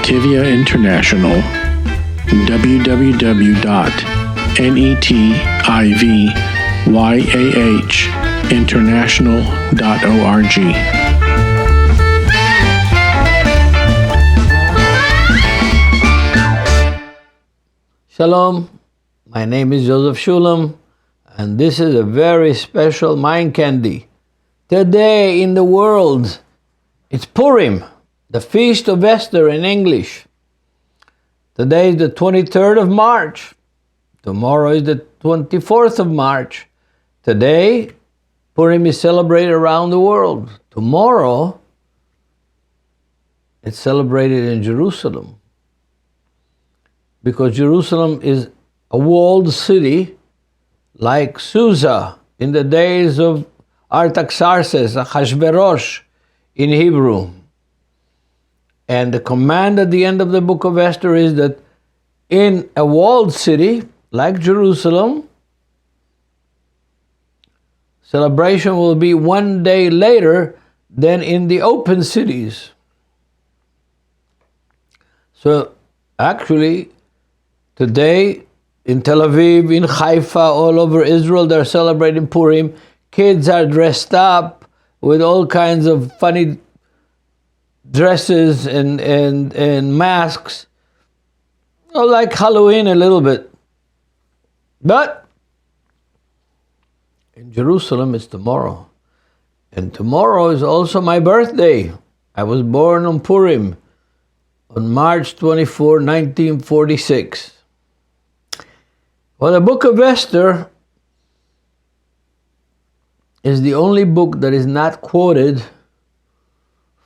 Netivyah International, www.netivyahinternational.org. Shalom, my name is Joseph Shulam, and this is a very special mind candy. Today in the world, it's Purim, the Feast of Ester in English. Today is the 23rd of March. Tomorrow is the 24th of March. Today, Purim is celebrated around the world. Tomorrow, it's celebrated in Jerusalem, because Jerusalem is a walled city like Susa in the days of Artaxerxes, Achashverosh in Hebrew. And the command at the end of the Book of Esther is that in a walled city like Jerusalem, celebration will be one day later than in the open cities. So actually, today, in Tel Aviv, in Haifa, all over Israel, they're celebrating Purim. Kids are dressed up with all kinds of funny dresses and masks. Like Halloween a little bit. But in Jerusalem, it's tomorrow. And tomorrow is also my birthday. I was born on Purim on March 24, 1946. Well, the Book of Esther is the only book that is not quoted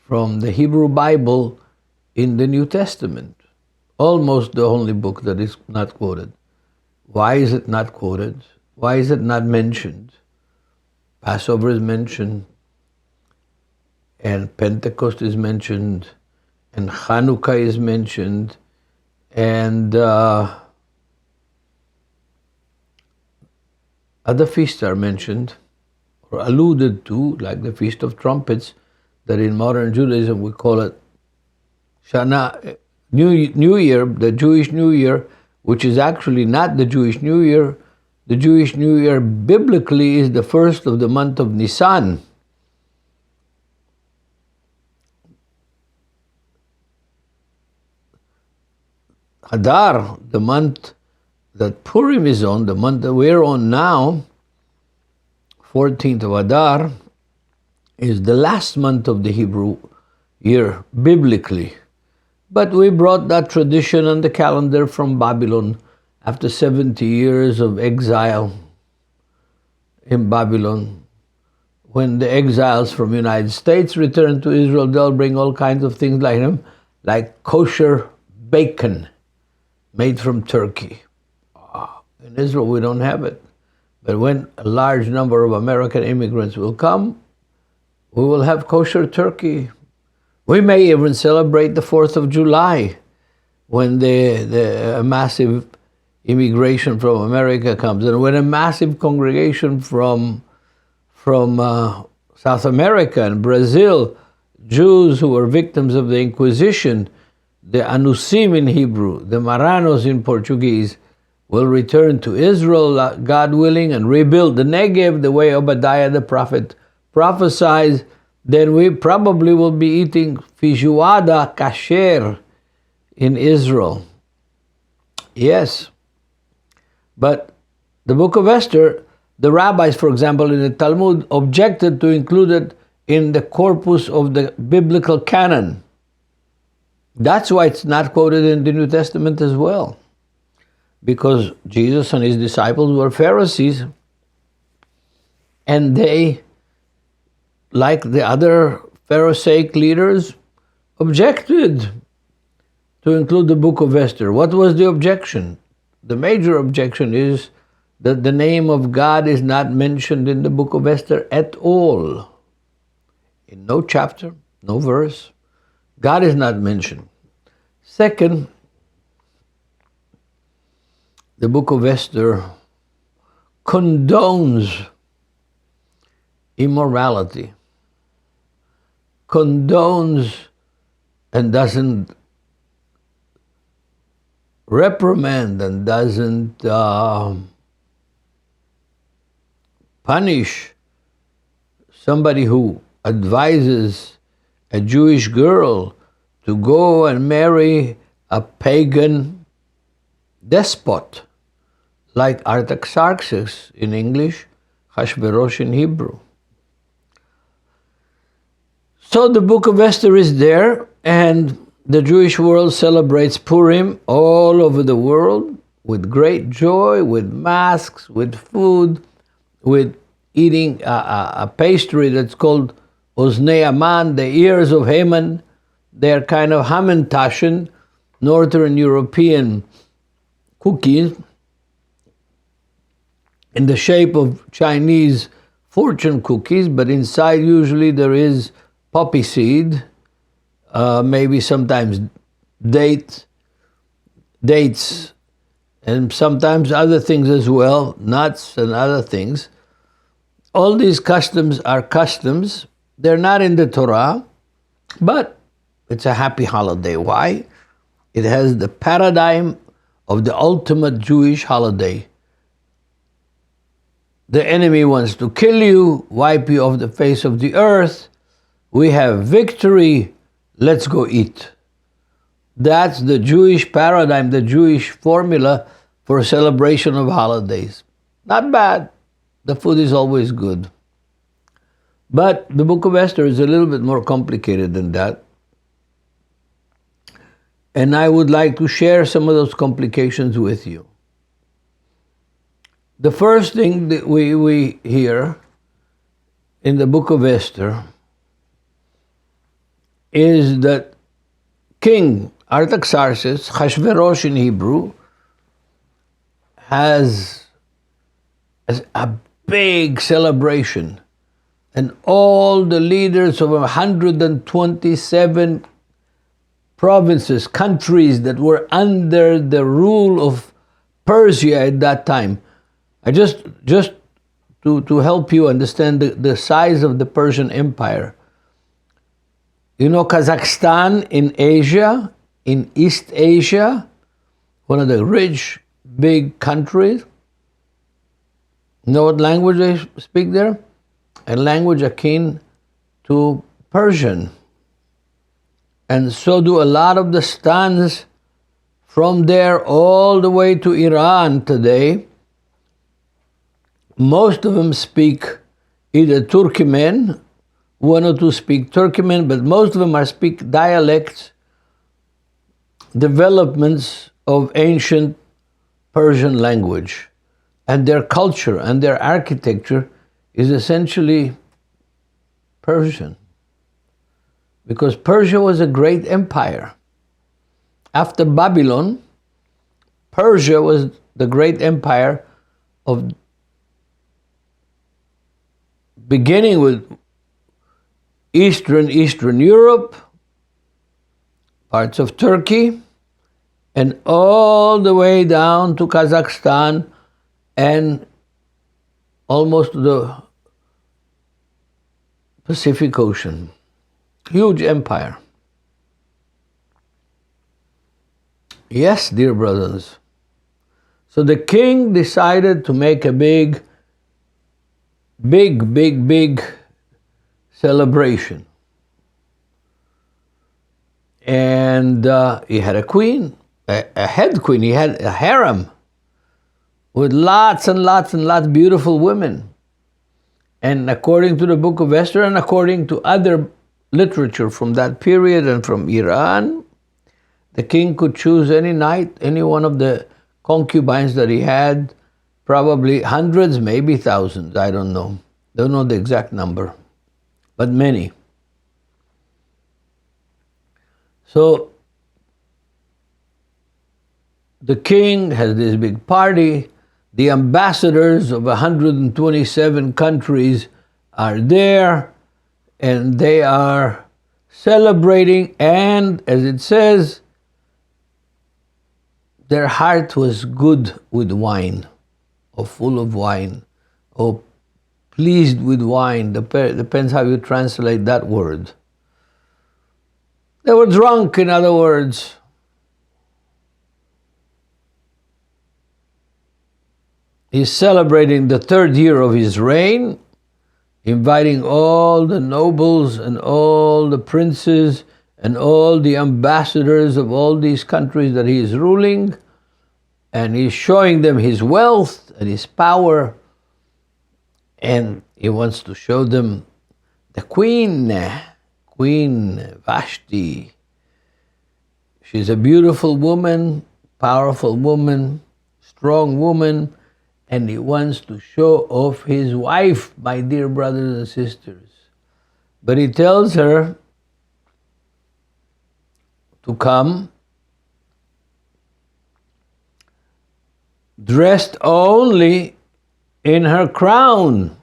from the Hebrew Bible in the New Testament. Almost the only book that is not quoted. Why is it not quoted? Why is it not mentioned? Passover is mentioned, and Pentecost is mentioned, and Hanukkah is mentioned, and other feasts are mentioned or alluded to, like the Feast of Trumpets, that in modern Judaism we call it Shana, New Year, the Jewish New Year, which is actually not the Jewish New Year. The Jewish New Year biblically is the first of the month of Nisan. Adar, the month that Purim is on, the month that we're on now, 14th of Adar, is the last month of the Hebrew year, biblically. But we brought that tradition on the calendar from Babylon after 70 years of exile in Babylon. When the exiles from the United States return to Israel, they'll bring all kinds of things like them, like kosher bacon made from turkey. In Israel, we don't have it. But when a large number of American immigrants will come, we will have kosher turkey. We may even celebrate the 4th of July when the massive immigration from America comes. And when a massive congregation from South America and Brazil, Jews who were victims of the Inquisition, the Anusim in Hebrew, the Marranos in Portuguese, will return to Israel, God willing, and rebuild the Negev the way Obadiah the prophet prophesies. Then we probably will be eating feijoada kasher in Israel. Yes. But the Book of Esther, the rabbis, for example, in the Talmud, objected to include it in the corpus of the biblical canon. That's why it's not quoted in the New Testament as well. Because Jesus and his disciples were Pharisees, and they, like the other Pharisaic leaders, objected to include the Book of Esther. What was the objection? The major objection is that the name of God is not mentioned in the Book of Esther at all. In no chapter, no verse, God is not mentioned. Second, the Book of Esther condones immorality, condones and doesn't reprimand and doesn't punish somebody who advises a Jewish girl to go and marry a pagan despot like Artaxerxes in English, Hashverosh in Hebrew. So the Book of Esther is there, and the Jewish world celebrates Purim all over the world with great joy, with masks, with food, with eating a pastry that's called Oznei Aman, the ears of Haman. They're kind of Hamantaschen, Northern European cookies in the shape of Chinese fortune cookies, but inside usually there is poppy seed, maybe sometimes dates, and sometimes other things as well, nuts and other things. All these customs are customs. They're not in the Torah, but it's a happy holiday. Why? It has the paradigm of the ultimate Jewish holiday. The enemy wants to kill you, wipe you off the face of the earth. We have victory. Let's go eat. That's the Jewish paradigm, the Jewish formula for celebration of holidays. Not bad. The food is always good. But the Book of Esther is a little bit more complicated than that. And I would like to share some of those complications with you. The first thing that we hear in the Book of Esther is that King Artaxerxes, Hashverosh in Hebrew, has a big celebration, and all the leaders of 127 provinces, countries that were under the rule of Persia at that time. I just to help you understand the size of the Persian Empire. You know Kazakhstan in Asia, in East Asia, one of the rich, big countries. You know what language they speak there? A language akin to Persian. And so do a lot of the stans from there all the way to Iran today. Most of them speak either Turkmen, one or two speak Turkmen, but most of them speak dialects, developments of ancient Persian language. And their culture and their architecture is essentially Persian. Because Persia was a great empire. After Babylon, Persia was the great empire of beginning with Eastern Europe, parts of Turkey, and all the way down to Kazakhstan and almost to the Pacific Ocean. Huge empire. Yes, dear brothers. So the king decided to make a big celebration. And he had a queen, a head queen. He had a harem with lots and lots and lots of beautiful women. And according to the Book of Esther and according to other literature from that period and from Iran, the king could choose any night, any one of the concubines that he had, probably hundreds, maybe thousands, I don't know. Don't know the exact number, but many. So the king has this big party. The ambassadors of 127 countries are there, and they are celebrating, and as it says, their heart was good with wine, or full of wine, or pleased with wine. Depends how you translate that word. They were drunk, in other words. He's celebrating the 3rd year of his reign, inviting all the nobles and all the princes and all the ambassadors of all these countries that he is ruling, and he's showing them his wealth and his power, and he wants to show them the Queen Vashti. She's a beautiful woman, powerful woman, strong woman, and he wants to show off his wife, my dear brothers and sisters. But he tells her to come dressed only in her crown.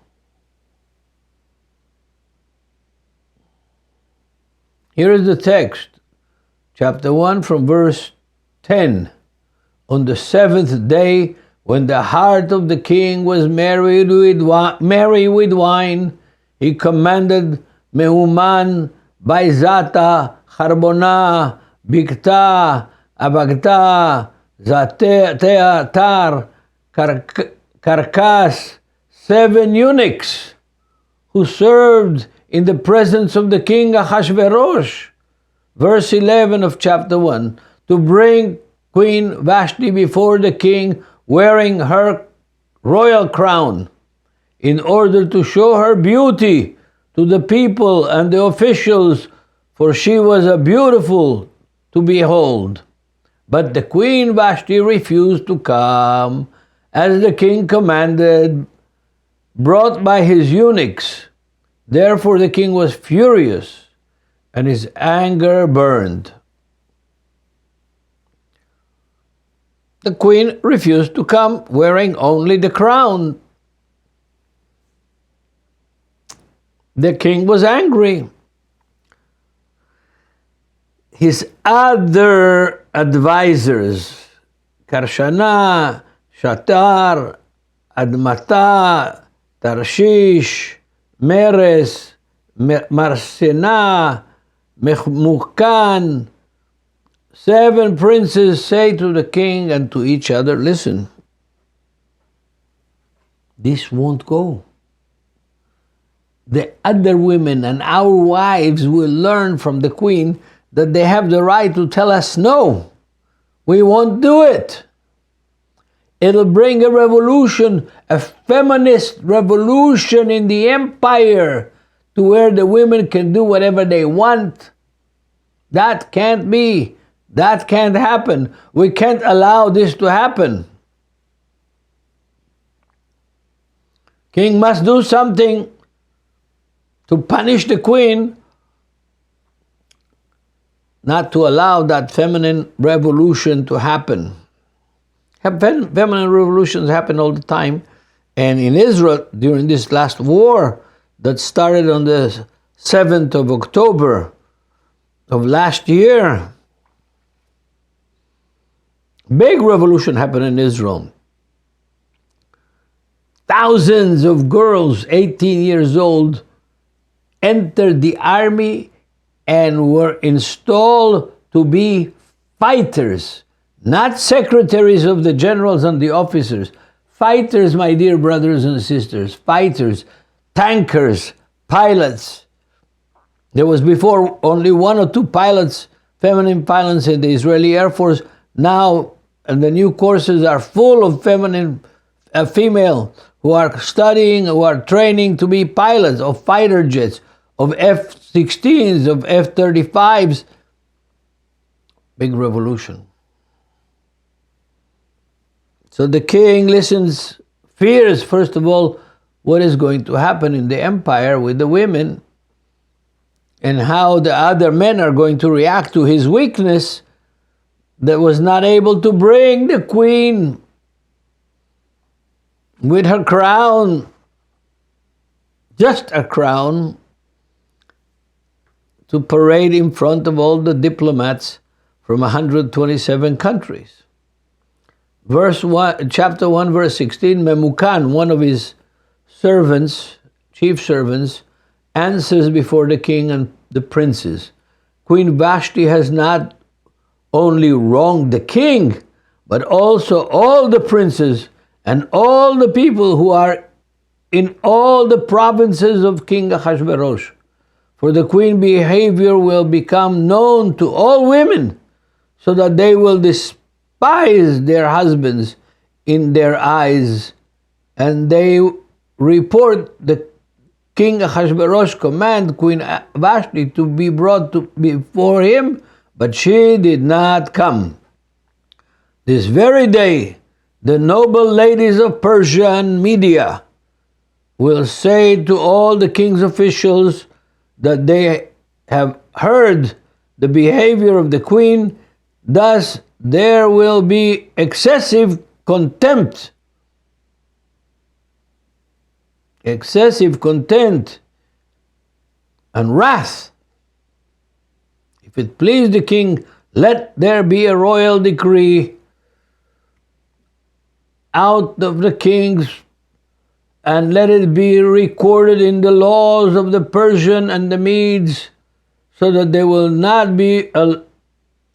Here is the text, chapter 1 from verse 10. On the 7th day, when the heart of the king was merry with wine, he commanded Mehuman, Baizata, Harbona, Bigta, Abagta, Zateatar, Karkas, 7 eunuchs who served in the presence of the king Ahasuerus, verse 11 of chapter 1, to bring Queen Vashti before the king wearing her royal crown, in order to show her beauty to the people and the officials, for she was a beautiful to behold. But the Queen Vashti refused to come, as the king commanded, brought by his eunuchs. Therefore the king was furious, and his anger burned. The queen refused to come, wearing only the crown. The king was angry. His other advisors, Karshana, Shatar, Admata, Tarshish, Meres, Marsena, Memukan, 7 princes say to the king and to each other, listen, this won't go. The other women and our wives will learn from the queen that they have the right to tell us no. We won't do it. It'll bring a revolution, a feminist revolution in the empire, to where the women can do whatever they want. That can't be. That can't happen. We can't allow this to happen. King must do something to punish the queen, not to allow that feminine revolution to happen. Feminine revolutions happen all the time. And in Israel, during this last war that started on the 7th of October of last year, big revolution happened in Israel. Thousands of girls, 18 years old, entered the army and were installed to be fighters, not secretaries of the generals and the officers. Fighters, my dear brothers and sisters, fighters, tankers, pilots. There was before only 1 or 2 pilots, feminine pilots in the Israeli Air Force. Now, and the new courses are full of female who are studying, who are training to be pilots of fighter jets, of F-16s, of F-35s. Big revolution. So the king listens, fears, first of all, what is going to happen in the empire with the women, and how the other men are going to react to his weakness that was not able to bring the queen with her crown, just a crown, to parade in front of all the diplomats from 127 countries. Chapter 1, verse 16, Memukan, one of his servants, chief servants, answers before the king and the princes. Queen Vashti has not only wronged the king, but also all the princes and all the people who are in all the provinces of King Ahasuerus. For the queen's behavior will become known to all women, so that they will despise their husbands in their eyes, and they report the King Ahasuerus command Queen Vashti to be brought before him, but she did not come. This very day, the noble ladies of Persia and Media will say to all the king's officials that they have heard the behavior of the queen. Thus, there will be excessive contempt, and wrath. If it please the king, let there be a royal decree out of the kings, and let it be recorded in the laws of the Persian and the Medes, so that they will not be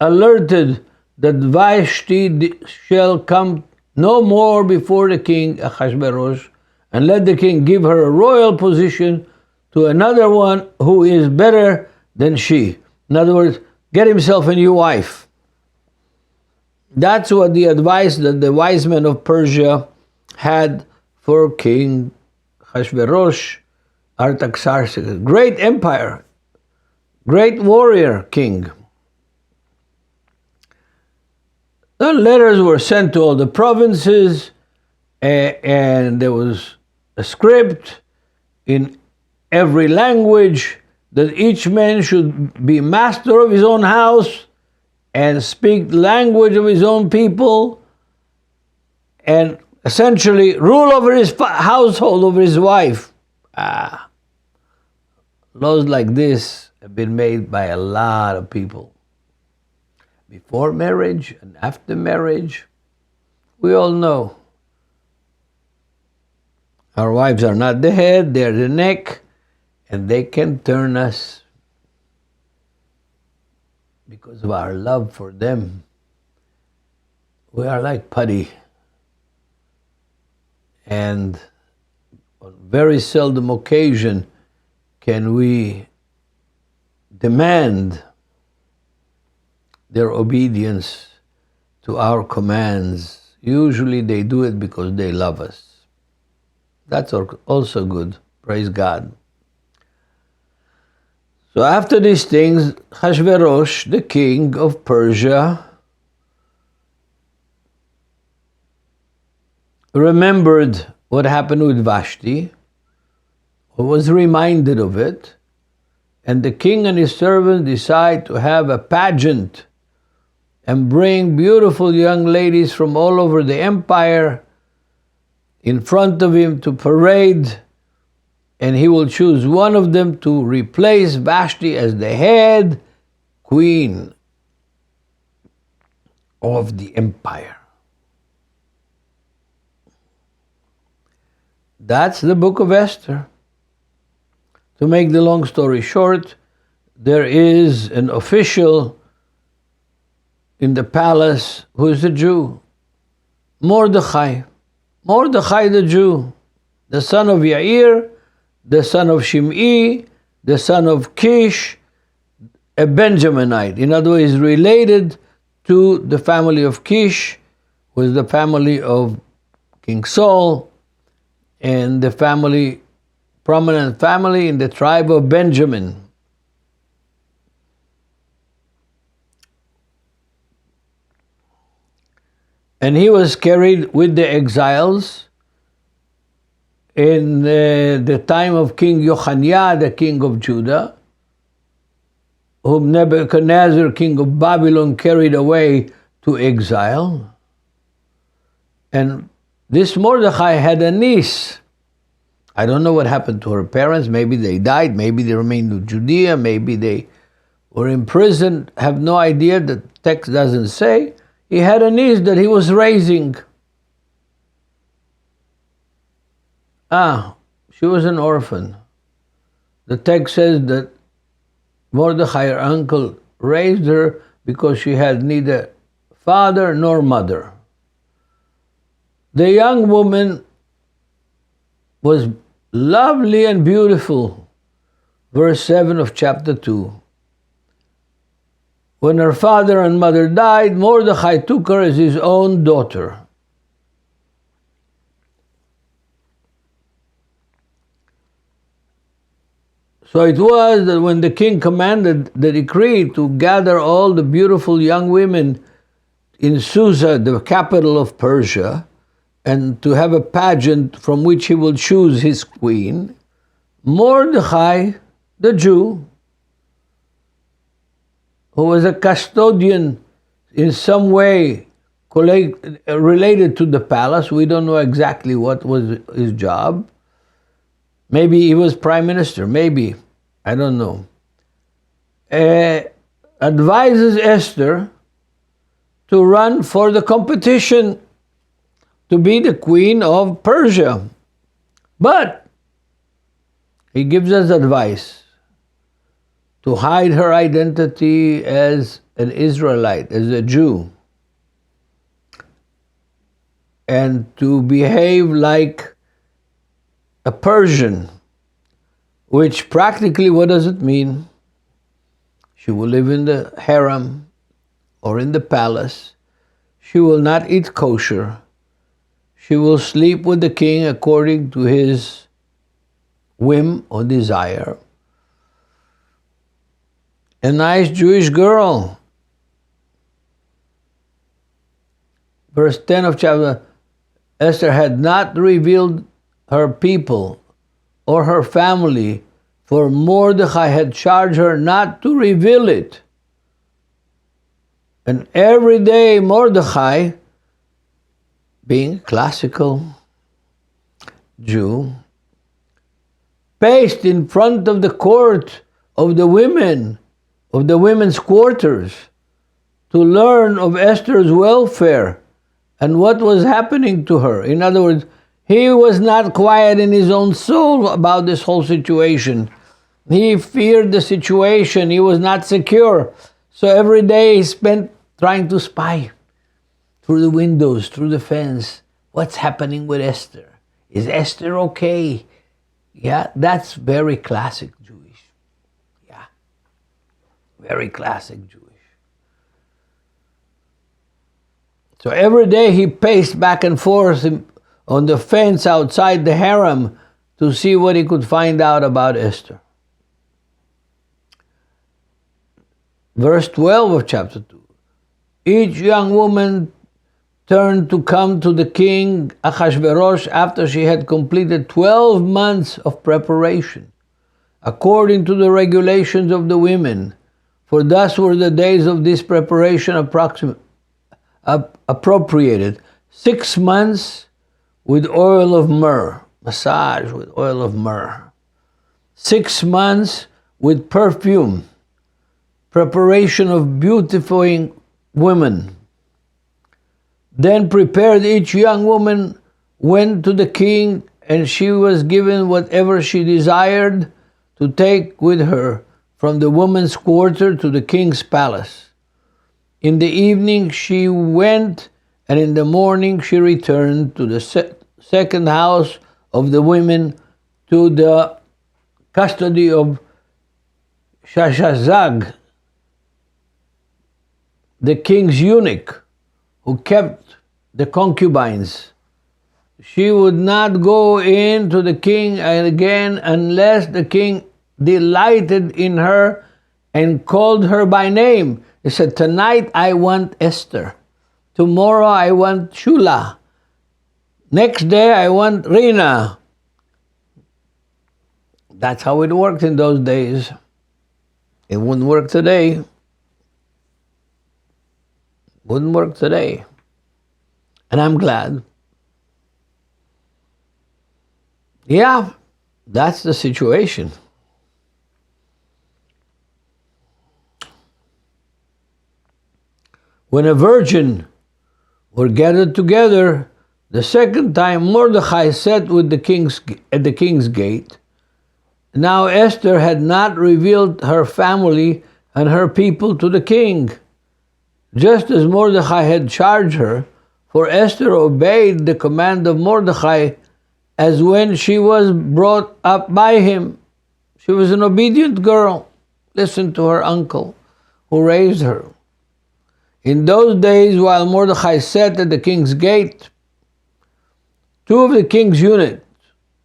alerted that Vashti shall come no more before the king Ahasuerus, and let the king give her a royal position to another one who is better than she. In other words, get himself a new wife. That's what the advice that the wise men of Persia had for King Ahasuerus, Artaxerxes. Great empire, great warrior king. The letters were sent to all the provinces, and there was a script in every language that each man should be master of his own house and speak the language of his own people, and essentially rule over his household, over his wife. Laws like this have been made by a lot of people. Before marriage and after marriage, we all know our wives are not the head, they're the neck, and they can turn us because of our love for them. We are like putty, and on very seldom occasion can we demand their obedience to our commands. Usually they do it because they love us. That's also good. Praise God. So after these things, Ahasuerus, the king of Persia, remembered what happened with Vashti, or was reminded of it, and the king and his servants decide to have a pageant and bring beautiful young ladies from all over the empire in front of him to parade, and he will choose one of them to replace Vashti as the head queen of the empire. That's the Book of Esther. To make the long story short, there is an official in the palace who is a Jew, Mordechai. Mordechai the Jew, the son of Yair, the son of Shimei, the son of Kish, a Benjaminite. In other words, related to the family of Kish, was the family of King Saul, and the family, prominent family in the tribe of Benjamin. And he was carried with the exiles in the time of King Yochaniah, the king of Judah, whom Nebuchadnezzar, king of Babylon, carried away to exile. And this Mordechai had a niece. I don't know what happened to her parents. Maybe they died. Maybe they remained in Judea. Maybe they were imprisoned. I have no idea. The text doesn't say. He had a niece that he was raising. She was an orphan. The text says that Mordechai, her uncle, raised her because she had neither father nor mother. The young woman was lovely and beautiful. Verse 7 of chapter 2. When her father and mother died, Mordechai took her as his own daughter. So it was that when the king commanded the decree to gather all the beautiful young women in Susa, the capital of Persia, and to have a pageant from which he will choose his queen, Mordechai, the Jew, who was a custodian in some way related to the palace, we don't know exactly what was his job. Maybe he was prime minister, maybe, I don't know. Advises Esther to run for the competition to be the queen of Persia. But he gives us advice to hide her identity as an Israelite, as a Jew, and to behave like a Persian, which practically, what does it mean? She will live in the harem or in the palace. She will not eat kosher. She will sleep with the king according to his whim or desire. A nice Jewish girl. Verse 10 of chapter, Esther had not revealed her people or her family, for Mordechai had charged her not to reveal it. And every day Mordechai, being a classical Jew, paced in front of the court of the women, of the women's quarters, to learn of Esther's welfare and what was happening to her. In other words, he was not quiet in his own soul about this whole situation. He feared the situation. He was not secure. So every day he spent trying to spy through the windows, through the fence. What's happening with Esther? Is Esther okay? Yeah, that's very classic Jewish. Yeah, very classic Jewish. So every day he paced back and forth on the fence outside the harem to see what he could find out about Esther. Verse 12 of chapter 2. Each young woman turned to come to the king Achashverosh after she had completed 12 months of preparation, according to the regulations of the women, for thus were the days of this preparation appropriated. 6 months with oil of myrrh, massage with oil of myrrh. 6 months with perfume, preparation of beautifying women. Then prepared each young woman, went to the king, and she was given whatever she desired to take with her from the woman's quarter to the king's palace. In the evening she went, and in the morning she returned to the second house of the women, to the custody of Shashazag, the king's eunuch, who kept the concubines. She would not go in to the king again unless the king delighted in her and called her by name. He said, tonight I want Esther. Tomorrow I want Shula. Next day I want Rina. That's how it worked in those days. It wouldn't work today. Wouldn't work today. And I'm glad. Yeah, that's the situation. When a virgin were gathered together, the second time Mordechai sat with at the king's gate. Now Esther had not revealed her family and her people to the king, just as Mordechai had charged her, For Esther obeyed the command of Mordechai as when she was brought up by him. She was an obedient girl. Listened to her uncle who raised her. In those days, while Mordechai sat at the king's gate, two of the king's units,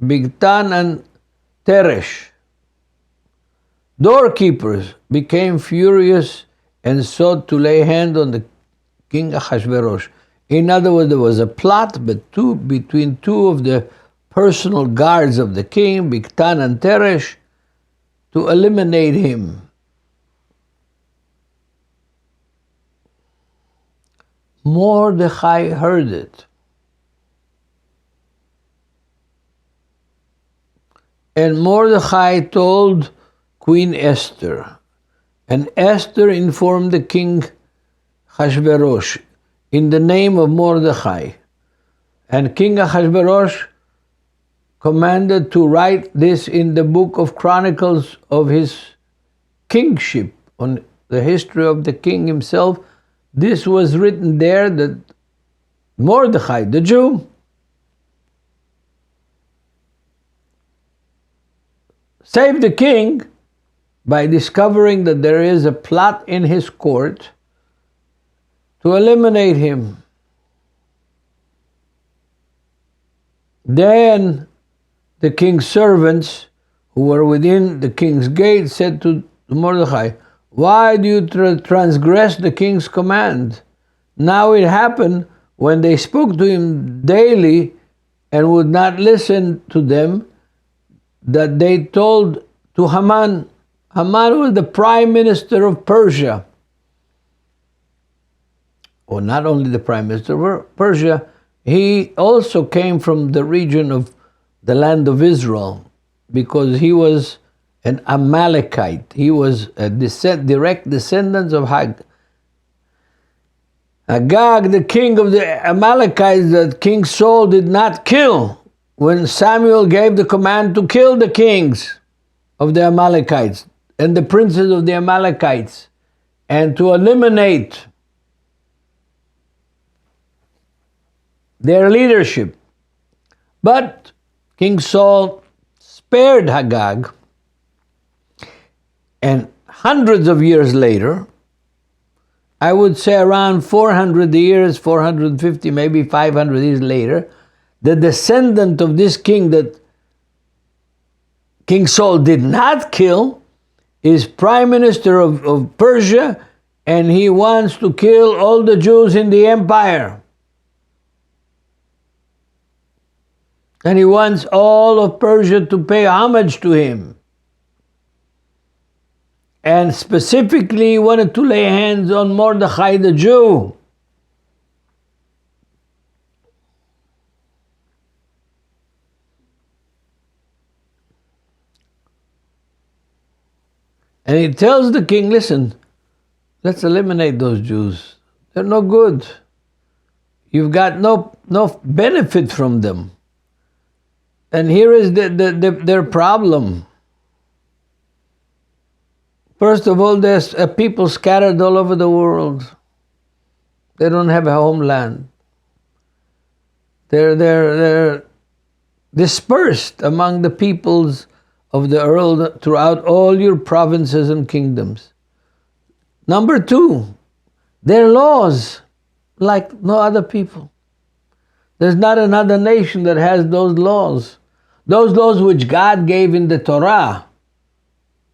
Bigtan and Teresh, doorkeepers, became furious and sought to lay hand on the king Ahasuerus. In other words, there was a plot between two of the personal guards of the king, Bigtan and Teresh, to eliminate him. Mordechai heard it. And Mordechai told Queen Esther. And Esther informed the king Ahasuerus in the name of Mordechai. And King Ahasuerus commanded to write this in the book of Chronicles of his kingship, on the history of the king himself. This was written there that Mordechai, the Jew, saved the king by discovering that there is a plot in his court to eliminate him. Then the king's servants who were within the king's gate said to Mordechai, "Why do you transgress the king's command?" Now it happened when they spoke to him daily and would not listen to them, that they told to Haman. Haman was the prime minister of Persia. Or not only the prime minister of Persia, he also came from the region of the land of Israel, because he was an Amalekite. He was a direct descendant of Agag, the king of the Amalekites that King Saul did not kill when Samuel gave the command to kill the kings of the Amalekites and the princes of the Amalekites, and to eliminate their leadership. But King Saul spared Agag, and hundreds of years later, I would say around 400 years, 450, maybe 500 years later, the descendant of this king that King Saul did not kill is prime minister of Persia, and he wants to kill all the Jews in the empire. And he wants all of Persia to pay homage to him. And specifically, he wanted to lay hands on Mordechai the Jew. And he tells the king, listen, let's eliminate those Jews. They're no good. You've got no benefit from them. And here is their problem. First of all, there's people scattered all over the world. They don't have a homeland. They're dispersed among the peoples of the world throughout all your provinces and kingdoms. Number two, their laws like no other people. There's not another nation that has those laws. Those laws which God gave in the Torah.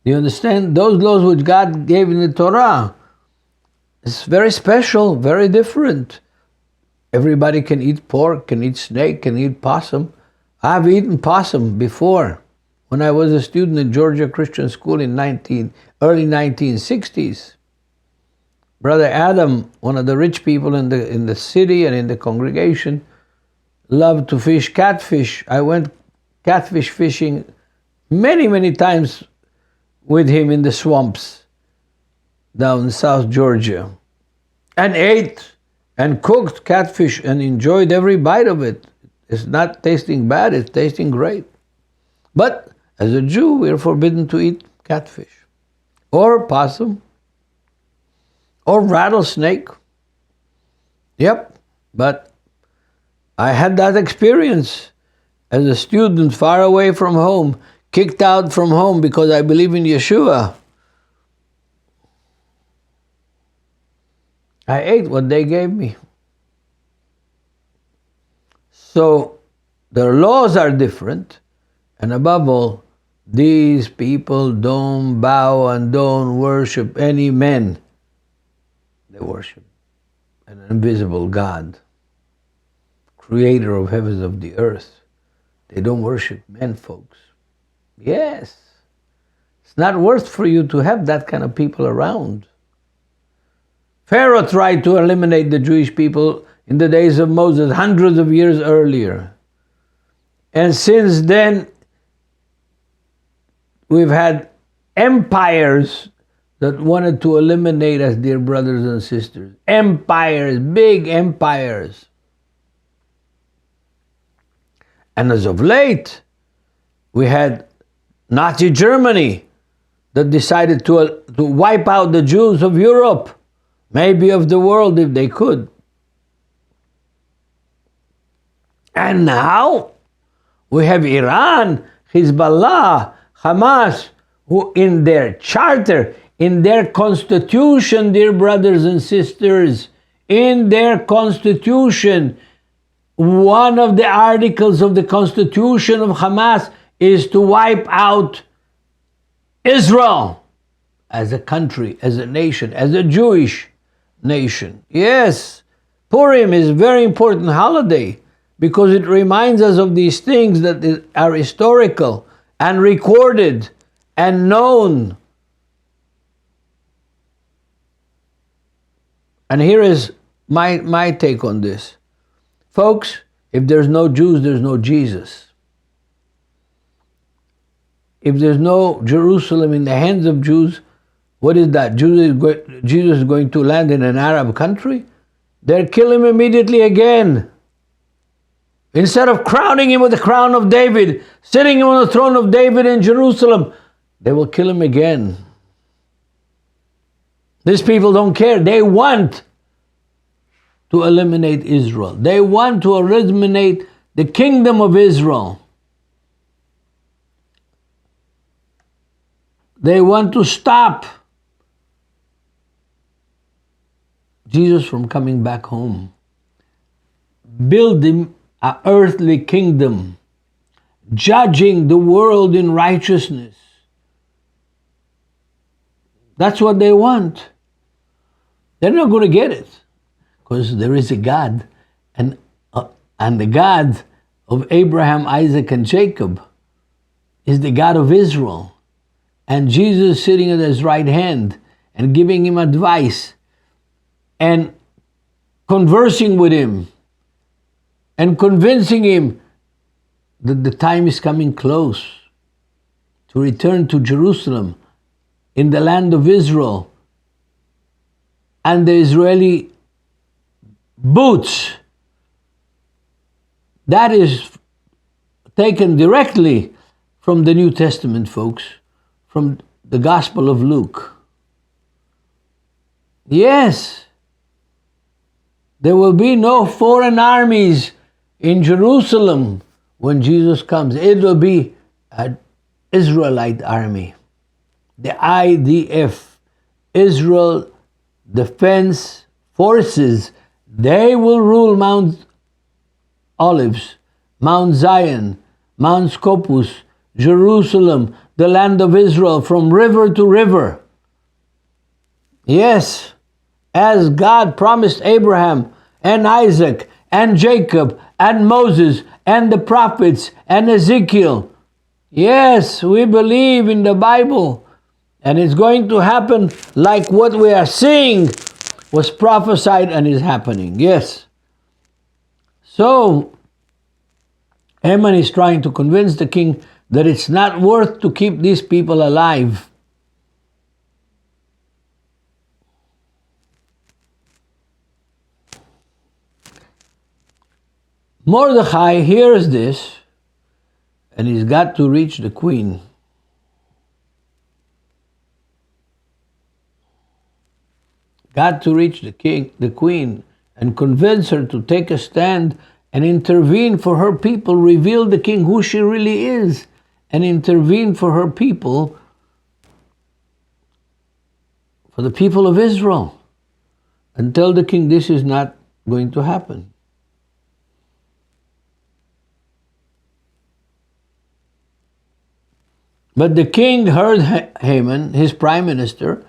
You understand? Those laws which God gave in the Torah. It's very special, very different. Everybody can eat pork, can eat snake, can eat possum. I've eaten possum before when I was a student in Georgia Christian School in early 1960s. Brother Adam, one of the rich people in the city and in the congregation, loved to fish catfish. I went catfish fishing many, many times with him in the swamps down in South Georgia, and ate and cooked catfish and enjoyed every bite of it. It's not tasting bad, it's tasting great. But as a Jew, we are forbidden to eat catfish or possum or rattlesnake. Yep, but I had that experience as a student far away from home, kicked out from home because I believe in Yeshua. I ate what they gave me. So their laws are different, and above all, these people don't bow and don't worship any men. They worship an invisible God, creator of heavens of the earth. They don't worship men, folks. Yes. It's not worth for you to have that kind of people around. Pharaoh tried to eliminate the Jewish people in the days of Moses, hundreds of years earlier. And since then, we've had empires that wanted to eliminate us, dear brothers and sisters. Empires, big empires. And as of late, we had Nazi Germany that decided to wipe out the Jews of Europe, maybe of the world if they could. And now we have Iran, Hezbollah, Hamas, who in their charter, in their constitution, dear brothers and sisters, in their constitution, one of the articles of the constitution of Hamas is to wipe out Israel as a country, as a nation, as a Jewish nation. Yes, Purim is a very important holiday because it reminds us of these things that are historical and recorded and known. And here is my take on this. Folks, if there's no Jews, there's no Jesus. If there's no Jerusalem in the hands of Jews, what is that? Jesus is going to land in an Arab country? They'll kill him immediately again. Instead of crowning him with the crown of David, sitting him on the throne of David in Jerusalem, they will kill him again. These people don't care. They want to eliminate Israel. They want to eliminate the kingdom of Israel. They want to stop Jesus from coming back home. Building an earthly kingdom, judging the world in righteousness. That's what they want. They're not going to get it because there is a God, and the God of Abraham, Isaac, and Jacob is the God of Israel. And Jesus sitting at his right hand and giving him advice and conversing with him and convincing him that the time is coming close to return to Jerusalem in the land of Israel. And the Israeli boots, that is taken directly from the New Testament, folks, from the Gospel of Luke. Yes, there will be no foreign armies in Jerusalem when Jesus comes. It will be an Israelite army. The IDF, Israel Defense Forces, they will rule Mount Olives, Mount Zion, Mount Scopus, Jerusalem, the land of Israel, from river to river. Yes, as God promised Abraham and Isaac and Jacob and Moses and the prophets and Ezekiel. Yes, we believe in the Bible. And it's going to happen like what we are seeing was prophesied and is happening. Yes. So, Haman is trying to convince the king that it's not worth to keep these people alive. Mordechai hears this, and he's got to reach the queen. Got to reach the queen, and convince her to take a stand and intervene for her people, reveal the king who she really is, and intervene for her people, for the people of Israel, and tell the king this is not going to happen. But the king heard Haman, his prime minister,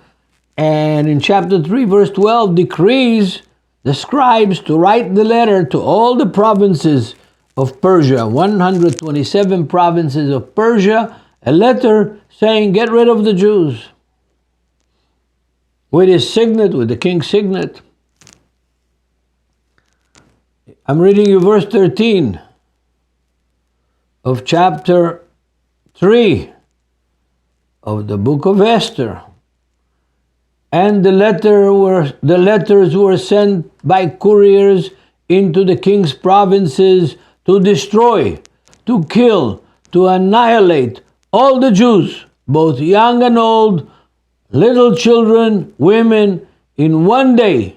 and in chapter 3, verse 12, decrees the scribes to write the letter to all the provinces of Persia, 127 provinces of Persia, a letter saying, get rid of the Jews. With his signet, with the king's signet. I'm reading you verse 13 of chapter 3 of the Book of Ester. And the letters were sent by couriers into the king's provinces to destroy, to kill, to annihilate all the Jews, both young and old, little children, women, in one day,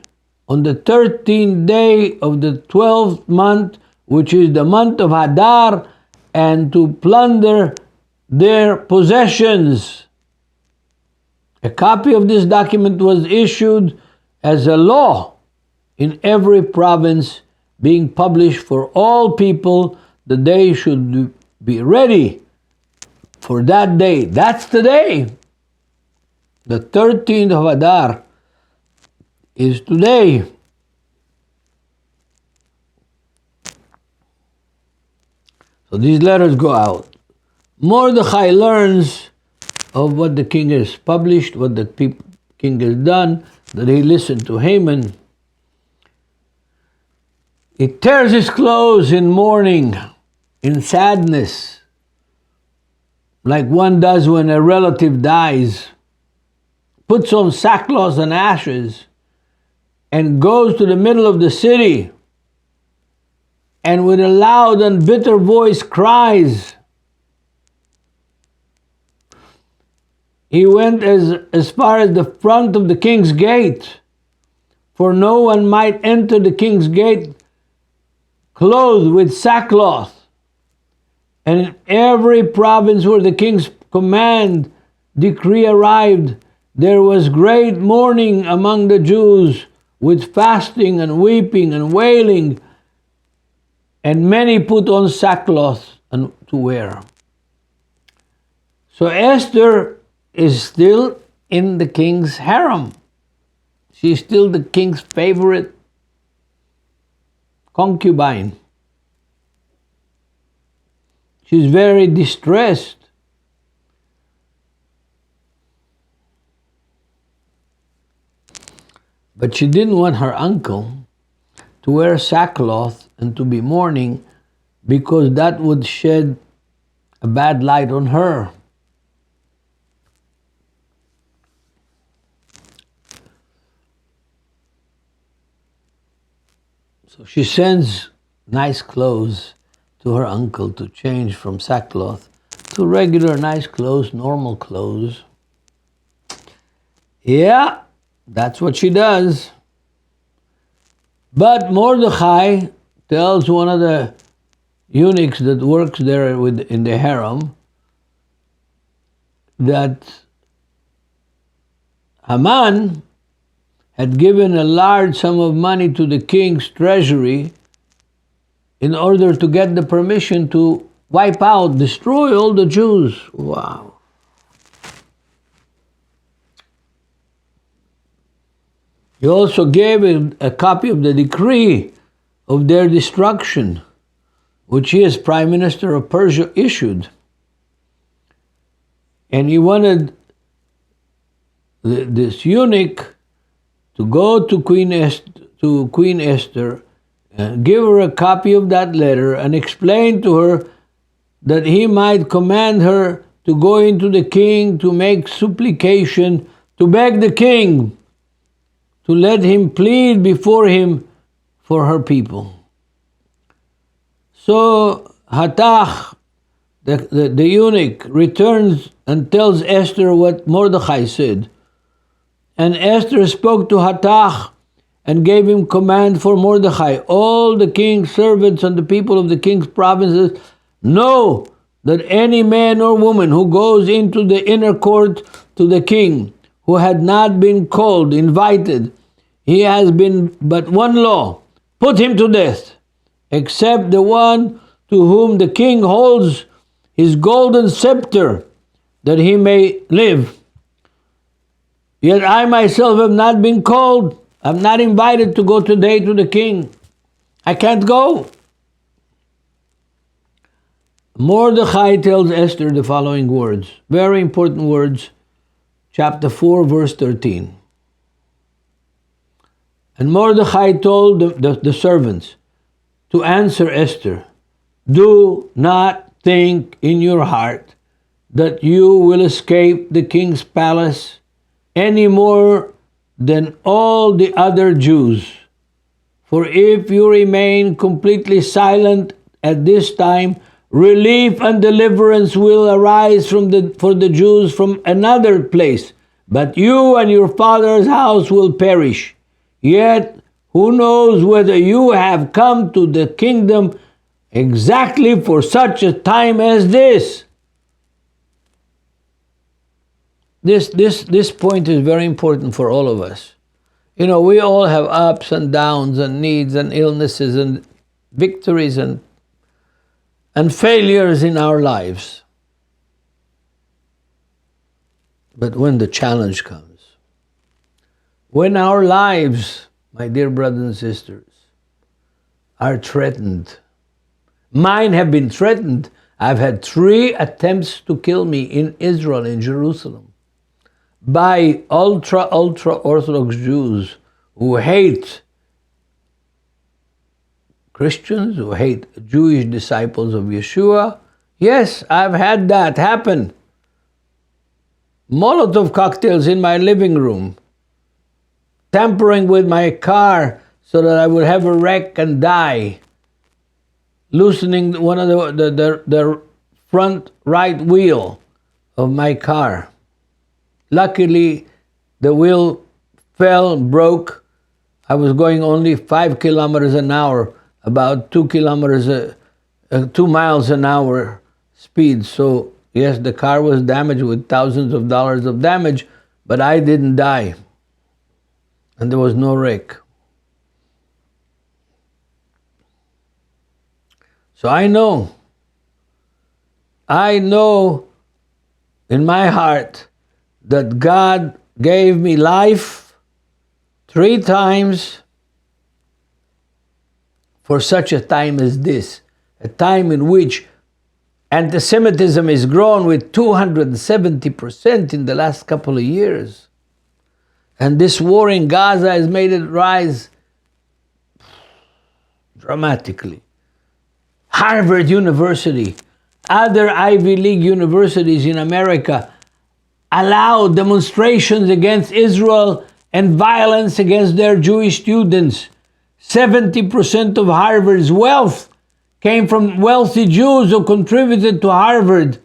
on the 13th day of the 12th month, which is the month of Adar, and to plunder their possessions. A copy of this document was issued as a law in every province, being published for all people. The day should be ready for that day. That's the day. The 13th of Adar is today. So these letters go out. Mordechai learns of what the king has published, what the king has done, that he listened to Haman. He tears his clothes in mourning, in sadness, like one does when a relative dies, puts on sackcloth and ashes, and goes to the middle of the city, and with a loud and bitter voice cries. He went as far as the front of the king's gate, for no one might enter the king's gate clothed with sackcloth. And in every province where the king's command decree arrived, there was great mourning among the Jews, with fasting and weeping and wailing, and many put on sackcloth to wear. So Esther is still in the king's harem. She's still the king's favorite concubine. She's very distressed. But she didn't want her uncle to wear sackcloth and to be mourning, because that would shed a bad light on her. So she sends nice clothes to her uncle to change from sackcloth to regular nice clothes, normal clothes. Yeah, that's what she does. But Mordechai tells one of the eunuchs that works there in the harem that Haman had given a large sum of money to the king's treasury in order to get the permission to wipe out, destroy all the Jews. Wow. He also gave a copy of the decree of their destruction, which he as Prime Minister of Persia issued. And he wanted this eunuch to go to Queen Esther, and give her a copy of that letter and explain to her that he might command her to go into the king to make supplication, to beg the king to let him plead before him for her people. So Hatach, the eunuch, returns and tells Esther what Mordechai said. And Esther spoke to Hatach and gave him command for Mordecai. All the king's servants and the people of the king's provinces know that any man or woman who goes into the inner court to the king, who had not been called, invited, he has been but one law: put him to death, except the one to whom the king holds his golden scepter, that he may live. Yet I myself have not been called. I'm not invited to go today to the king. I can't go. Mordecai tells Esther the following words, very important words, chapter 4, verse 13. And Mordecai told the servants to answer Esther, do not think in your heart that you will escape the king's palace any more than all the other Jews. For if you remain completely silent at this time, relief and deliverance will arise for the Jews from another place, but you and your father's house will perish. Yet, who knows whether you have come to the kingdom exactly for such a time as this? This point is very important for all of us. You know, we all have ups and downs and needs and illnesses and victories and failures in our lives. But when the challenge comes, when our lives, my dear brothers and sisters, are threatened, mine have been threatened. I've had 3 attempts to kill me in Israel, in Jerusalem, by ultra Orthodox Jews who hate Christians, who hate Jewish disciples of Yeshua. Yes, I've had that happen. Molotov cocktails in my living room, tampering with my car so that I would have a wreck and die, loosening one of the front right wheel of my car. Luckily, the wheel fell, broke. I was going only 5 kilometers an hour, about 2 miles an hour speed. So yes, the car was damaged with thousands of dollars of damage, but I didn't die. And there was no wreck. So I know in my heart that God gave me life 3 times for such a time as this, a time in which anti-Semitism is grown with 270% in the last couple of years. And this war in Gaza has made it rise dramatically. Harvard University, other Ivy League universities in America allow demonstrations against Israel and violence against their Jewish students. 70% of Harvard's wealth came from wealthy Jews who contributed to Harvard.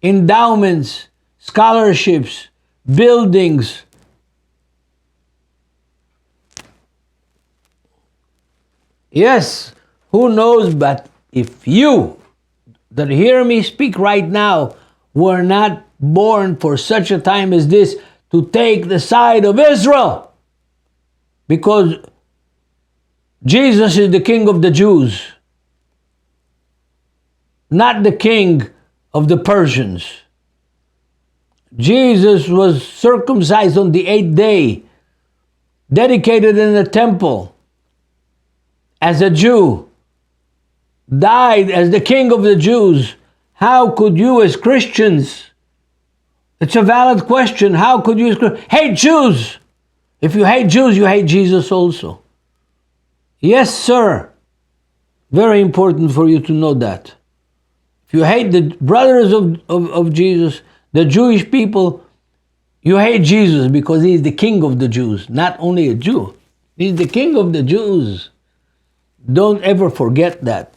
Endowments, scholarships, buildings. Yes, who knows, but if you that hear me speak right now were not born for such a time as this to take the side of Israel, because Jesus is the King of the Jews, not the king of the Persians. Jesus was circumcised on the 8th day, dedicated in the temple as a Jew, died as the King of the Jews. How could you as Christians, it's a valid question, how could you as Christians hate Jews? If you hate Jews, you hate Jesus also. Yes, sir. Very important for you to know that. If you hate the brothers of Jesus, the Jewish people, you hate Jesus because he is the King of the Jews, not only a Jew. He's the King of the Jews. Don't ever forget that.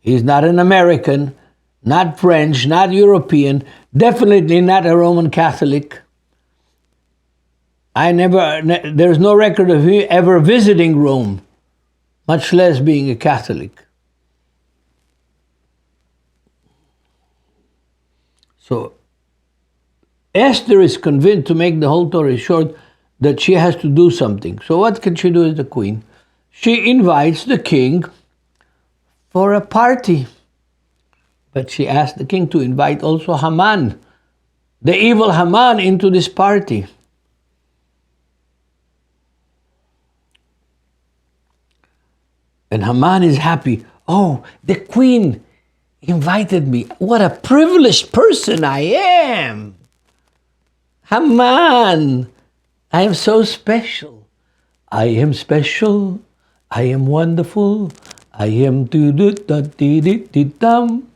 He's not an American, not French, not European, definitely not a Roman Catholic. There's no record of him ever visiting Rome, much less being a Catholic. So Esther is convinced, to make the whole story short, that she has to do something. So what can she do as the queen? She invites the king for a party. But she asked the king to invite also Haman, the evil Haman, into this party. And Haman is happy. Oh, the queen invited me. What a privileged person I am. Haman, I am so special. I am special. I am wonderful. I am do-do-da-dee-dee-dee-dum.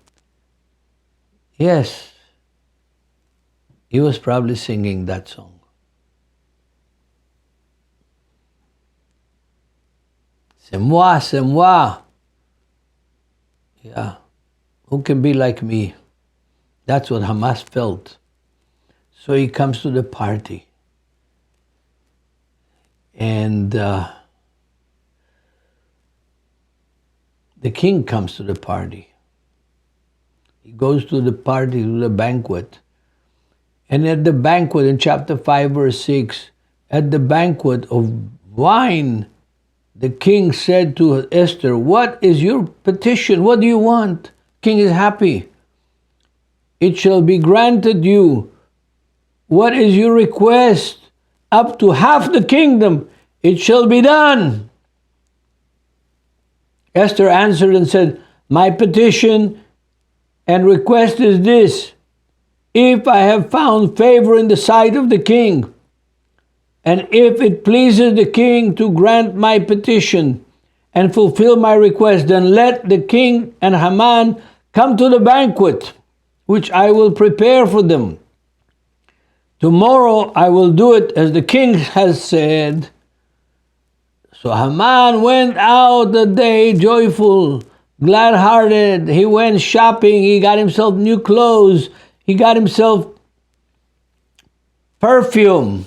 Yes, he was probably singing that song. C'est moi, c'est moi. Yeah, who can be like me? That's what Hamas felt. So he comes to the party. And the king comes to the party. He goes to the party, to the banquet. And at the banquet, in chapter 5, verse 6, at the banquet of wine, the king said to Esther, "What is your petition? What do you want?" King is happy. "It shall be granted you. What is your request? Up to half the kingdom, it shall be done." Esther answered and said, "My petition and request is this: if I have found favor in the sight of the king, and if it pleases the king to grant my petition and fulfill my request, then let the king and Haman come to the banquet, which I will prepare for them. Tomorrow I will do it as the king has said." So Haman went out that day joyful, glad-hearted. He went shopping. He got himself new clothes. He got himself perfume.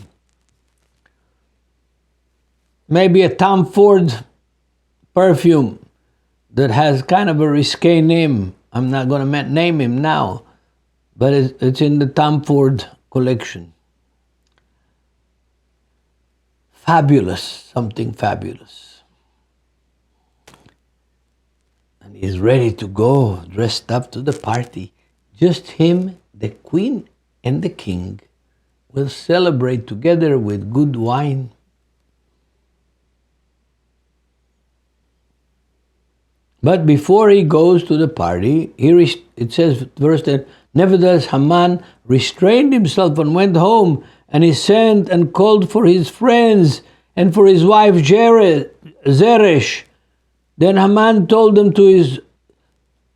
Maybe a Tom Ford perfume that has kind of a risque name. I'm not going to name him now, but it's in the Tom Ford collection. Fabulous, something fabulous. And he's ready to go, dressed up to the party. Just him, the queen, and the king will celebrate together with good wine. But before he goes to the party, it says, verse 10, "Nevertheless, Haman restrained himself and went home, and he sent and called for his friends and for his wife Zeresh. Then Haman told them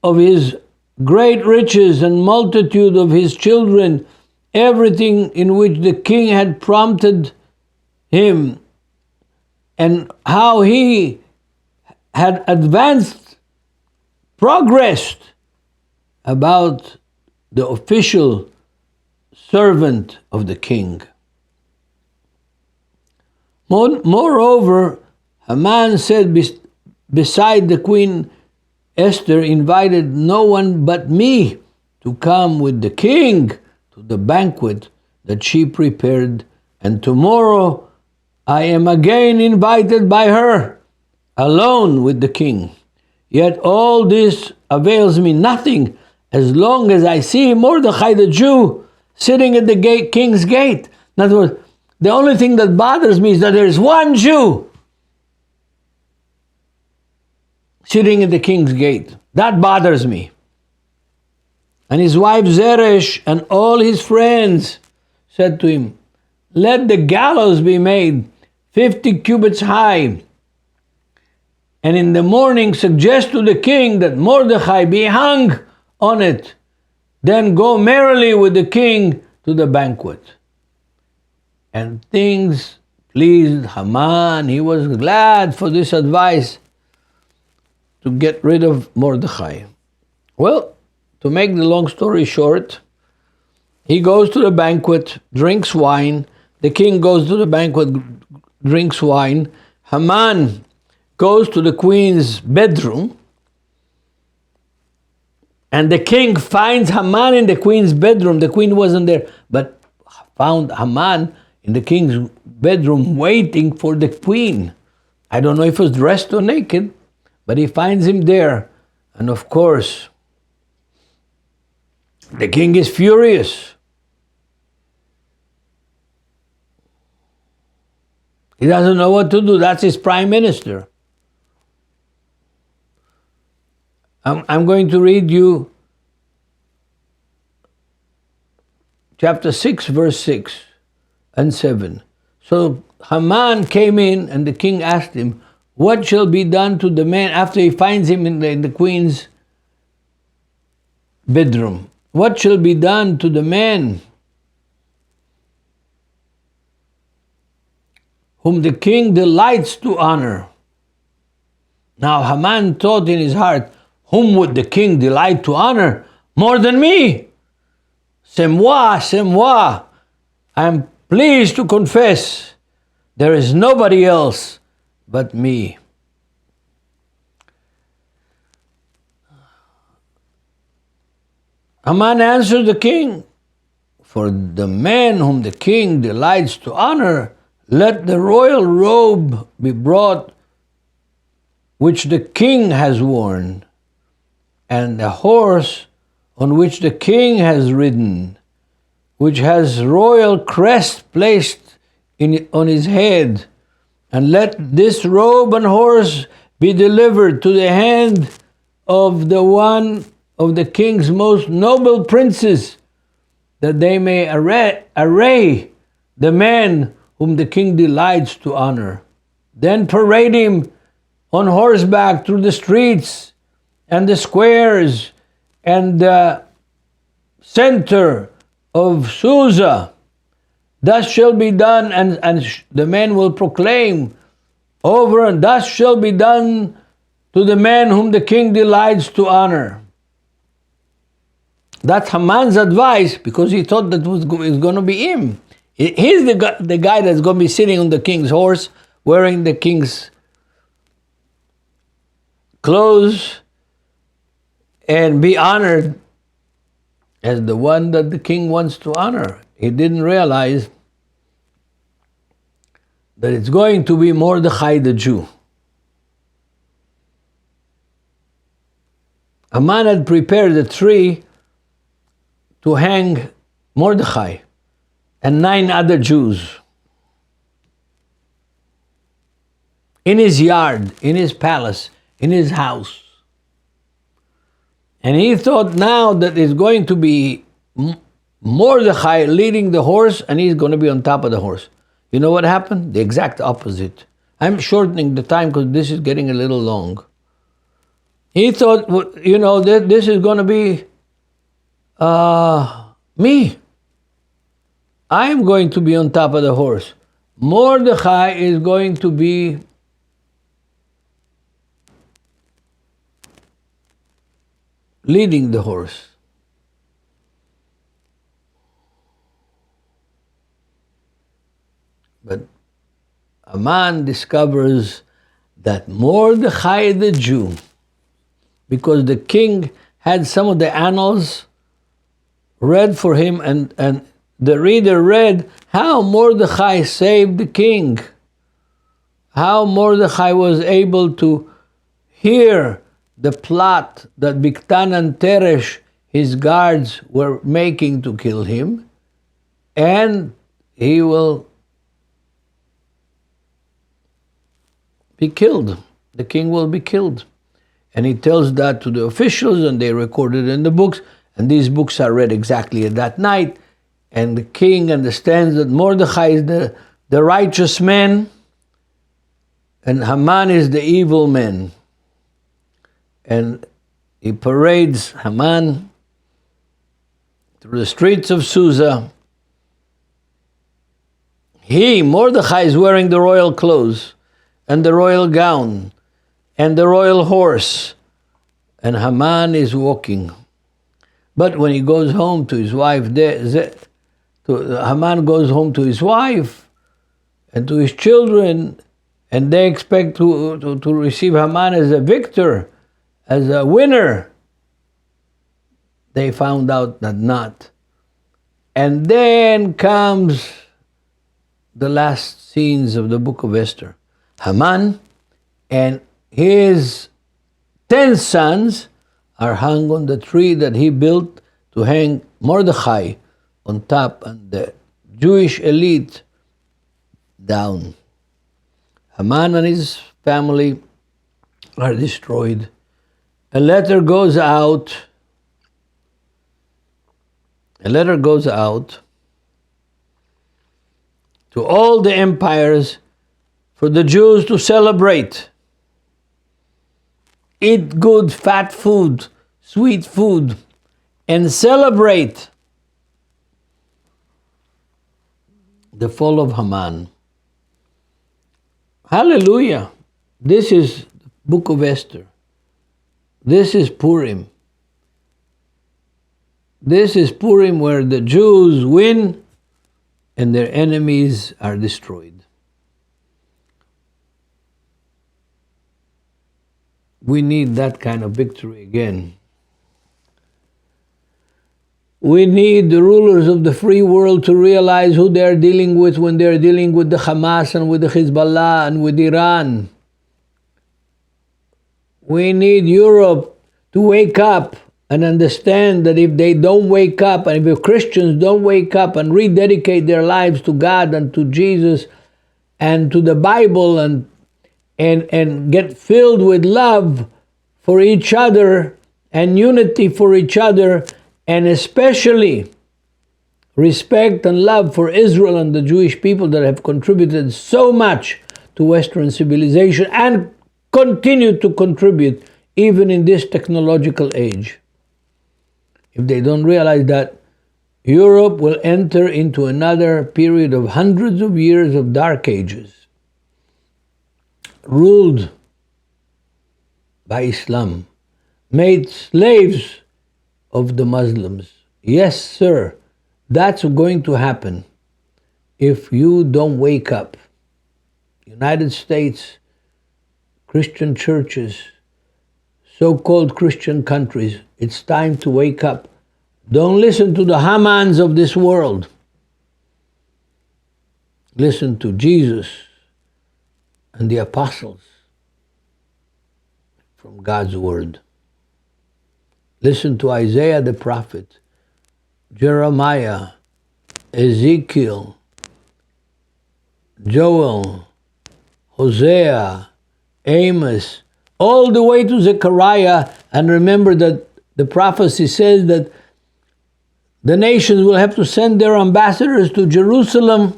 of his great riches and multitude of his children, everything in which the king had prompted him, and how he had progressed about the official servant of the king. Moreover, Haman said, beside the queen Esther, invited no one but me to come with the king to the banquet that she prepared, and tomorrow I am again invited by her, alone with the king. Yet all this avails me nothing as long as I see Mordechai the Jew sitting at the king's gate." In other words, the only thing that bothers me is that there is one Jew sitting at the king's gate. That bothers me. And his wife Zeresh and all his friends said to him, "Let the gallows be made 50 cubits high, and in the morning suggest to the king that Mordechai be hung on it. Then go merrily with the king to the banquet." And things pleased Haman. He was glad for this advice to get rid of Mordechai. Well, to make the long story short, he goes to the banquet, drinks wine. The king goes to the banquet, drinks wine. Haman goes to the queen's bedroom, and the king finds Haman in the queen's bedroom. The queen wasn't there, but found Haman in the king's bedroom waiting for the queen. I don't know if he was dressed or naked, but he finds him there. And of course, the king is furious. He doesn't know what to do. That's his prime minister. I'm going to read you chapter 6, verse 6 and 7. So Haman came in, and the king asked him, what shall be done to the man, after he finds him in the queen's bedroom? What shall be done to the man whom the king delights to honor? Now Haman thought in his heart, whom would the king delight to honor more than me? C'est moi, c'est moi. I am pleased to confess, there is nobody else but me. Haman answered the king, for the man whom the king delights to honor, let the royal robe be brought which the king has worn, and the horse on which the king has ridden, which has royal crest placed on his head, and let this robe and horse be delivered to the hand of the one of the king's most noble princes, that they may array the man whom the king delights to honor. Then parade him on horseback through the streets and the squares and the center of Susa. Thus shall be done, and the men will proclaim over, and thus shall be done to the man whom the king delights to honor. That's Haman's advice, because he thought that was going to be him. He's the guy that's going to be sitting on the king's horse, wearing the king's clothes, and be honored as the one that the king wants to honor. He didn't realize that it's going to be Mordechai the Jew. Haman had prepared a tree to hang Mordechai and 9 other Jews in his yard, in his palace, in his house. And he thought now that it's going to be Mordechai leading the horse, and he's going to be on top of the horse. You know what happened? The exact opposite. I'm shortening the time because this is getting a little long. He thought, this is going to be me. I'm going to be on top of the horse. Mordechai is going to be leading the horse. But Haman discovers that Mordechai the Jew, because the king had some of the annals read for him, and the reader read how Mordechai saved the king, how Mordechai was able to hear the plot that Bigtan and Teresh, his guards, were making to kill him, and he will be killed. The king will be killed. And he tells that to the officials, and they record it in the books, and these books are read exactly at that night, and the king understands that Mordechai is the righteous man, and Haman is the evil man. And he parades Haman through the streets of Susa. Mordechai, is wearing the royal clothes and the royal gown and the royal horse, and Haman is walking. But when he goes home to his wife Haman goes home to his wife and to his children, and they expect to receive Haman as a victor, as a winner. They found out that not. And then comes the last scenes of the Book of Esther. Haman and his 10 sons are hung on the tree that he built to hang Mordechai on top and the Jewish elite down. Haman and his family are destroyed. A letter goes out. To all the empires for the Jews to celebrate. Eat good, fat food, sweet food, and celebrate the fall of Haman. Hallelujah. This is the Book of Esther. This is Purim. This is Purim where the Jews win and their enemies are destroyed. We need that kind of victory again. We need the rulers of the free world to realize who they are dealing with when they are dealing with the Hamas and with the Hezbollah and with Iran. We need Europe to wake up and understand that if they don't wake up, and if Christians don't wake up and rededicate their lives to God and to Jesus and to the Bible and get filled with love for each other and unity for each other, and especially respect and love for Israel and the Jewish people that have contributed so much to Western civilization and continue to contribute even in this technological age. If they don't realize that, Europe will enter into another period of hundreds of years of dark ages, ruled by Islam, made slaves of the Muslims. Yes, sir, that's going to happen if you don't wake up. United States, Christian churches, so-called Christian countries, it's time to wake up. Don't listen to the Hamans of this world. Listen to Jesus and the apostles from God's word. Listen to Isaiah the prophet, Jeremiah, Ezekiel, Joel, Hosea, Amos, all the way to Zechariah. And remember that the prophecy says that the nations will have to send their ambassadors to Jerusalem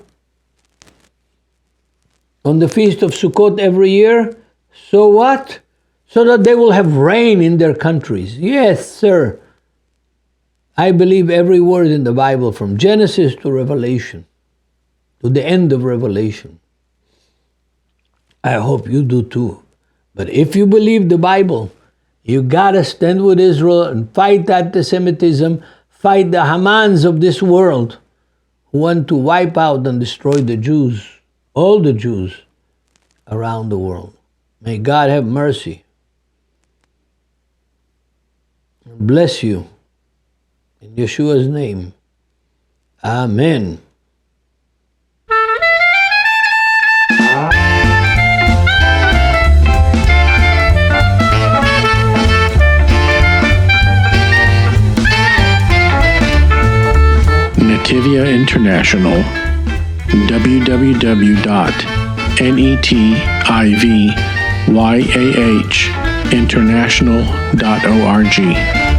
on the Feast of Sukkot every year. So what? So that they will have rain in their countries. Yes, sir. I believe every word in the Bible from Genesis to Revelation, to the end of Revelation. I hope you do too. But if you believe the Bible, you gotta stand with Israel and fight anti-Semitism, fight the Hamans of this world who want to wipe out and destroy the Jews, all the Jews around the world. May God have mercy and bless you in Yeshua's name. Amen. Netivyah International, www.netivyahinternational.org.